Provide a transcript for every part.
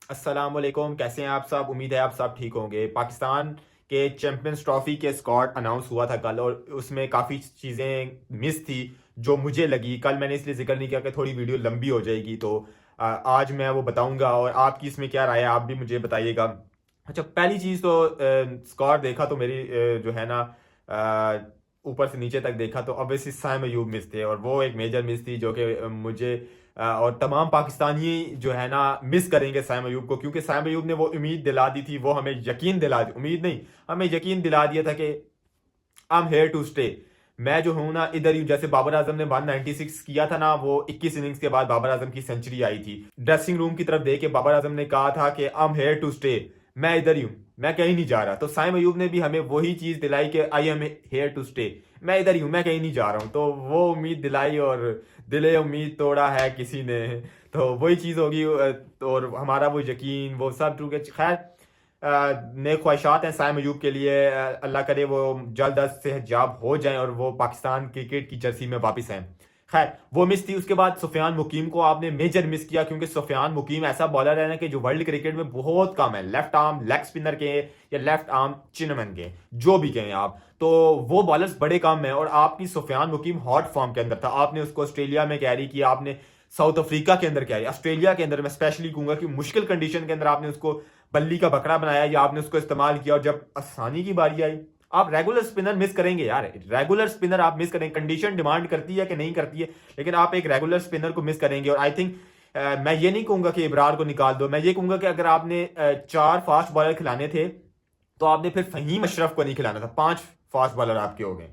अस्सलामुअलैकुम, कैसे हैं आप सब? उम्मीद है आप सब ठीक होंगे। पाकिस्तान के चैंपियंस ट्रॉफी के स्क्वाड अनाउंस हुआ था कल, और उसमें काफ़ी चीज़ें मिस थी जो मुझे लगी। कल मैंने इसलिए जिक्र नहीं किया कि थोड़ी वीडियो लंबी हो जाएगी, तो आज मैं वो बताऊंगा और आपकी इसमें क्या राय है आप भी मुझे बताइएगा। अच्छा, पहली चीज़ तो स्क्वाड देखा तो मेरी जो है ना, ऊपर से नीचे तक देखा तो ऑब्वियसली साइम अयूब मिस थे, और वो एक मेजर मिस थी जो कि मुझे और तमाम पाकिस्तानी जो है ना मिस करेंगे साइम अयूब को, क्योंकि साइम अयूब ने वो उम्मीद दिला दी थी, वो हमें यकीन दिला दी, उम्मीद नहीं, हमें यकीन दिला दिया था कि I am here to stay. मैं जो हूं ना इधर ही हूं। जैसे बाबर आजम ने 196 किया था ना, वो 21 इनिंग्स के बाद बाबर आजम की सेंचुरी आई थी। ड्रेसिंग रूम की तरफ देख के बाबर आजम ने कहा था कि I am here to stay, मैं इधर ही हूं, मैं कहीं नहीं जा रहा। तो साइम अयूब ने भी हमें वही चीज दिलाई कि I am here to stay, मैं इधर ही हूं, मैं कहीं नहीं जा रहा हूं। तो वो उम्मीद दिलाई और दिले उम्मीद तोड़ा है किसी ने। तो वही चीज होगी। और हमारा वो यकीन वो सब टूट के खैर, नेक ख्वाहिशात हैं साइम अयूब के लिए। अल्लाह करे वो जल्द अज सेहतयाब हो जाएं और वो पाकिस्तान क्रिकेट की जर्सी में वापस आएं। खैर, वो मिस थी। उसके बाद सुफियान मुकीम को आपने मेजर मिस किया, क्योंकि सुफियान मुकीम ऐसा बॉलर है ना कि जो वर्ल्ड क्रिकेट में बहुत कम है। लेफ्ट आर्म लेग स्पिनर के या लेफ्ट आर्म चिनमैन के, जो भी कहें आप, तो वो बॉलर्स बड़े कम है। और आपकी सुफियान मुकीम हॉट फॉर्म के अंदर था। आपने उसको ऑस्ट्रेलिया में कैरी किया, आपने साउथ अफ्रीका के अंदर कैरी, ऑस्ट्रेलिया के अंदर मैं स्पेशली कहूंगा कि मुश्किल कंडीशन के अंदर आपने उसको बल्ली का बकरा बनाया या आपने उसको इस्तेमाल किया। और जब आसानी की बारी आई, आप रेगुलर स्पिनर मिस करेंगे यार, रेगुलर स्पिनर आप मिस करेंगे। कंडीशन डिमांड करती है कि नहीं करती है, लेकिन आप एक रेगुलर स्पिनर को मिस करेंगे। और आई थिंक मैं ये नहीं कहूंगा कि इब्रार को निकाल दो, मैं ये कहूंगा कि अगर आपने 4 फास्ट बॉलर खिलाने थे तो आपने फिर फहीम अशरफ को नहीं खिलाना था। 5 फास्ट बॉलर आपके हो गए,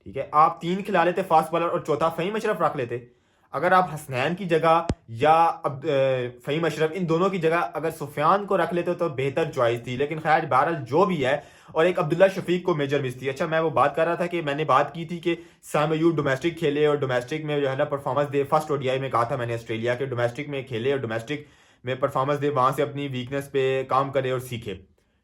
ठीक है। आप 3 खिला लेते फास्ट बॉलर और चौथा फहीम अशरफ रख लेते। अगर आप हसनैन की जगह या अब फहीम अशरफ, इन दोनों की जगह अगर सुफियान को रख लेते तो बेहतर चॉइस थी। लेकिन खैर बहरहाल जो भी है। और एक अब्दुल्ला शफीक को मेजर मिस थी। अच्छा, मैं वो बात कर रहा था कि मैंने बात की थी कि साइम अयूब डोमेस्टिक खेले और डोमेस्टिक में जो है ना परफॉर्मेंस दे। फर्स्ट ओडीआई में कहा था मैंने ऑस्ट्रेलिया के, डोमेस्टिक में खेले और डोमेस्टिक में परफॉर्मेंस दे, वहां से अपनी वीकनेस पे काम करे और सीखे,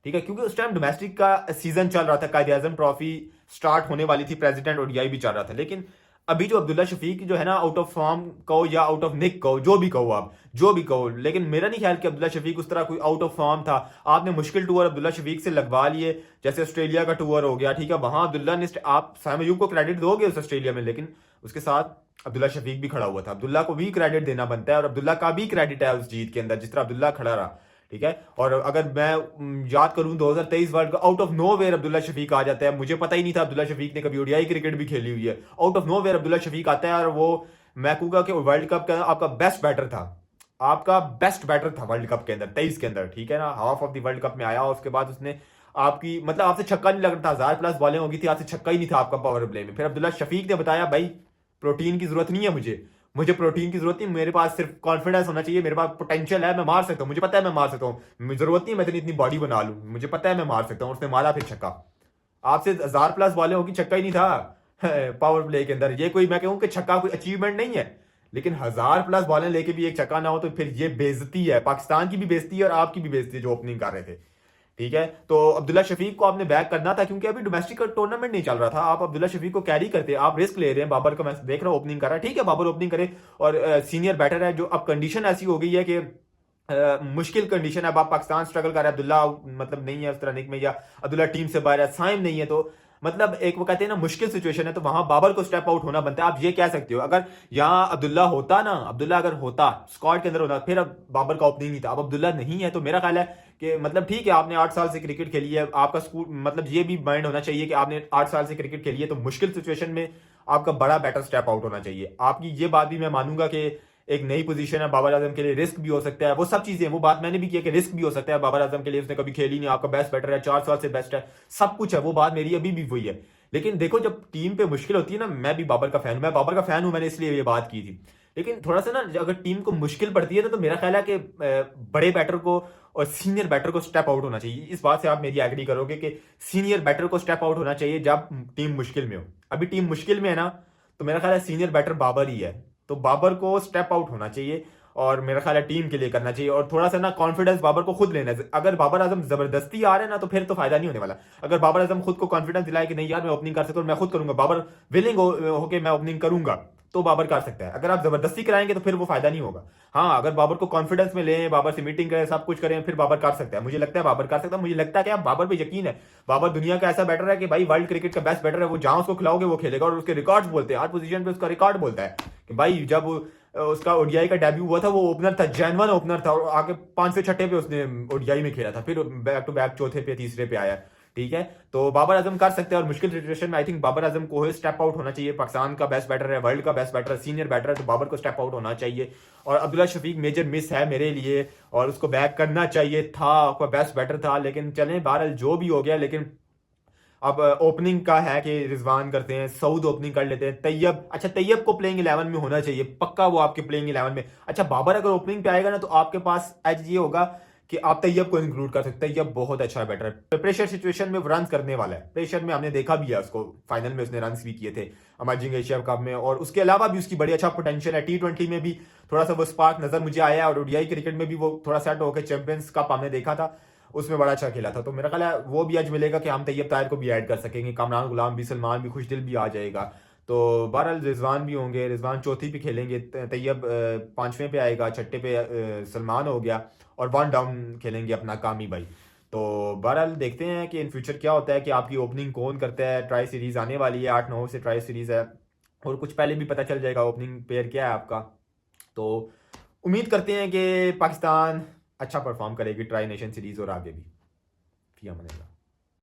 ठीक है। क्योंकि उस टाइम डोमेस्टिक का सीजन चल रहा था, कायद आजम ट्रॉफी स्टार्ट होने वाली थी, प्रेसिडेंट ओडीआई भी चल रहा था। लेकिन अभी जो अब्दुल्ला शफीक जो है ना, आउट ऑफ फॉर्म कहो या आउट ऑफ निक कहो, जो भी कहो आप, जो भी कहो, लेकिन मेरा नहीं ख्याल कि अब्दुल्ला शफीक उस तरह कोई आउट ऑफ फॉर्म था। आपने मुश्किल टूर अब्दुल्ला शफीक से लगवा लिए, जैसे ऑस्ट्रेलिया का टूर हो गया, ठीक है। वहां अब्दुल्ला ने, आप साइम अयूब को क्रेडिट दोगे उस ऑस्ट्रेलिया में, लेकिन उसके साथ अब्दुल्ला शफीक भी खड़ा हुआ था। अब्दुल्ला को भी क्रेडिट देना बनता है और अब्दुल्ला का भी क्रेडिट है उस जीत के अंदर, जिस तरह अब्दुल्ला खड़ा रहा, ठीक है। और अगर मैं याद करूं 2023 World Cup, out of nowhere Abdullah Shafique आ जाता है। मुझे पता ही नहीं था अब्दुल्ला शफीक ने कभी ओडीआई क्रिकेट भी खेली हुई है। Out of nowhere Abdullah Shafique आता है और वो, मैं कहूंगा कि वर्ल्ड कप का आपका बेस्ट बैटर था। आपका बेस्ट बैटर था वर्ल्ड कप के अंदर 23 के अंदर, ठीक है ना। Half of the world cup में आया और उसके बाद उसने आपकी, मतलब आपसे छक्का नहीं लग रहा था, 1000+ बॉलिंग हो गई थी, आपसे छक्का ही नहीं था आपका पावर प्ले में। फिर अब्दुल्ला शफीक ने बताया, भाई प्रोटीन की जरूरत नहीं है मुझे, मुझे प्रोटीन की जरूरत नहीं, मेरे पास सिर्फ कॉन्फिडेंस होना चाहिए, मेरे पास पोटेंशियल है, मैं मार सकता हूँ, मुझे पता है मैं मार सकता हूँ, जरूरत नहीं मैं इतनी बॉडी बना लूँ, मुझे पता है मैं मार सकता हूँ। उसने मारा फिर छक्का। आपसे 1000+ बॉलें होगी, छक्का ही नहीं था पावर प्ले के अंदर। ये कोई, मैं कहूँ कि छक्का कोई अचीवमेंट नहीं है, लेकिन 1000+ बॉलें लेके भी एक छक्का ना हो तो फिर ये बेइज्जती है, पाकिस्तान की भी बेइज्जती है और आपकी भी बेइज्जती है जो ओपनिंग कर रहे थे, ठीक है। तो अब्दुल्ला शफीक को आपने बैक करना था, क्योंकि अभी डोमेस्टिक का टूर्नामेंट नहीं चल रहा था। आप अब्दुल्ला शफीक को कैरी करते, आप रिस्क ले रहे हैं। बाबर का मैं देख रहा हूँ ओपनिंग कर रहा है, ठीक है, बाबर ओपनिंग करे और सीनियर बैटर है। जो अब कंडीशन ऐसी हो गई है कि मुश्किल कंडीशन है। अब आप पाकिस्तान स्ट्रगल कर रहा है, अब्दुल्ला मतलब नहीं है उस तरह निक में, या अब्दुल्ला टीम से बाहर है, साइम नहीं है, तो मतलब एक वो कहते हैं ना मुश्किल सिचुएशन है, तो वहां बाबर को स्टेप आउट होना बनता है। आप ये कह सकते हो, अगर यहाँ अब्दुल्ला होता ना, अब्दुल्ला अगर होता स्क्वाड के अंदर होता, फिर अब बाबर का ओपनिंग नहीं था। अब अब्दुल्ला नहीं है, तो मेरा ख्याल है कि मतलब ठीक है, आपने 8 साल से क्रिकेट खेली है, आपका स्कूल मतलब ये भी माइंड होना चाहिए कि आपने 8 साल से क्रिकेट खेली है, तो मुश्किल सिचुएशन में आपका बड़ा बेटर स्टेप आउट होना चाहिए। आपकी ये बात भी मैं मानूंगा कि एक नई पोजीशन है बाबर आजम के लिए, रिस्क भी हो सकता है, वो सब चीजें, वो बात मैंने भी की कि रिस्क भी हो सकता है बाबर आजम के लिए, उसने कभी खेली नहीं, आपका बेस्ट बैटर है, 4 साल से बेस्ट है, सब कुछ है, वो बात मेरी अभी भी वही है। लेकिन देखो, जब टीम पे मुश्किल होती है ना, मैं भी बाबर का फैन हूं, मैं बाबर का फैन हूं, मैंने इसलिए ये बात की थी। लेकिन थोड़ा सा ना, अगर टीम को मुश्किल पड़ती है ना, तो मेरा ख्याल है कि बड़े बैटर को और सीनियर बैटर को स्टेप आउट होना चाहिए। इस बात से आप मेरी एग्री करोगे कि सीनियर बैटर को स्टेप आउट होना चाहिए जब टीम मुश्किल में हो। अभी टीम मुश्किल में है ना, तो मेरा ख्याल है सीनियर बैटर बाबर ही है, तो बाबर को स्टेप आउट होना चाहिए और मेरा ख्याल है टीम के लिए करना चाहिए। और थोड़ा सा ना कॉन्फिडेंस बाबर को खुद लेना है। अगर बाबर आजम जबरदस्ती आ रहे हैं ना, तो फिर तो फायदा नहीं होने वाला। अगर बाबर आजम खुद को कॉन्फिडेंस दिलाए कि नहीं यार मैं ओपनिंग कर सकता हूँ, मैं खुद करूंगा, बाबर विलिंग होके मैं ओपनिंग करूंगा, तो बाबर कर सकता है। अगर आप जबरदस्ती कराएंगे तो फिर वो फायदा नहीं होगा। हाँ, अगर बाबर को कॉन्फिडेंस में लें, बाबर से मीटिंग करें, सब कुछ करें, फिर बाबर कर सकता है। मुझे लगता है बाबर कर सकता है। मुझे लगता है कि आप बाबर पे यकीन है। बाबर दुनिया का ऐसा बैटर है कि भाई वर्ल्ड क्रिकेट का बेस्ट बैटर है। वो जहां उसको खिलाओगे वो खेलेगा, और उसके रिकॉर्ड्स बोलते हैं, हर पोजीशन पे उसका रिकॉर्ड बोलता है कि भाई जब उसका ओडीआई का डेब्यू हुआ था वो ओपनर था, जेन्युइन ओपनर था, और आगे 5 छठे पे उसने ओडीआई में खेला था, फिर बैक टू बैक चौथे पे तीसरे पे आया। ठीक है, तो बाबर आजम कर सकते हैं, और मुश्किल सिचुएशन में आई थिंक बाबर आजम को स्टेप आउट होना चाहिए। पाकिस्तान का बेस्ट बैटर है, वर्ल्ड का बेस्ट बैटर है, सीनियर बैटर है, तो बाबर को स्टेप आउट होना चाहिए। और अब्दुल्ला शफीक मेजर मिस है मेरे लिए, और उसको बैक करना चाहिए था, बेस्ट बैटर था। लेकिन चलें, बहरहाल जो भी हो गया। लेकिन अब ओपनिंग का है कि रिजवान करते हैं, सऊद ओपनिंग कर लेते हैं, तैयब, अच्छा तैयब को प्लेइंग 11 में होना चाहिए पक्का, वो आपके प्लेइंग 11 में। अच्छा, बाबर अगर ओपनिंग पे आएगा ना, तो आपके पास एज ये होगा कि आप तैयब को इंक्लूड कर सकते हैं। तैयब बहुत अच्छा बैटर है, प्रेशर सिचुएशन में रन करने वाला है। प्रेशर में हमने देखा भी है उसको, फाइनल में उसने रन भी किए थे अमर्जिंग एशिया कप में, और उसके अलावा भी उसकी बड़ी अच्छा पोटेंशियल है। T20 में भी थोड़ा सा वो स्पार्क नजर मुझे आया है, और ओडीआई क्रिकेट में भी वो थोड़ा सेट होकर चैंपियंस कप हमने देखा था, उसमें बड़ा अच्छा खेला था। तो मेरा ख्याल है वो भी आज मिलेगा कि हम तैयब ताहिर को भी ऐड कर सकेंगे, कामरान गुलाम भी, सलमान भी, खुशदिल भी आ जाएगा। तो बहरहाल रिजवान भी होंगे, रिजवान चौथी पे खेलेंगे, तैयब पांचवें पे आएगा, छठे पे सलमान हो गया, और वन डाउन खेलेंगे अपना कामी भाई। तो बहरहाल देखते हैं कि इन फ्यूचर क्या होता है, कि आपकी ओपनिंग कौन करता है। ट्राई सीरीज आने वाली है, 8-9 से ट्राई सीरीज है, और कुछ पहले भी पता चल जाएगा ओपनिंग पेयर क्या है आपका। तो उम्मीद करते हैं कि पाकिस्तान अच्छा परफॉर्म करेगी ट्राई नेशन सीरीज और आगे भी। फिर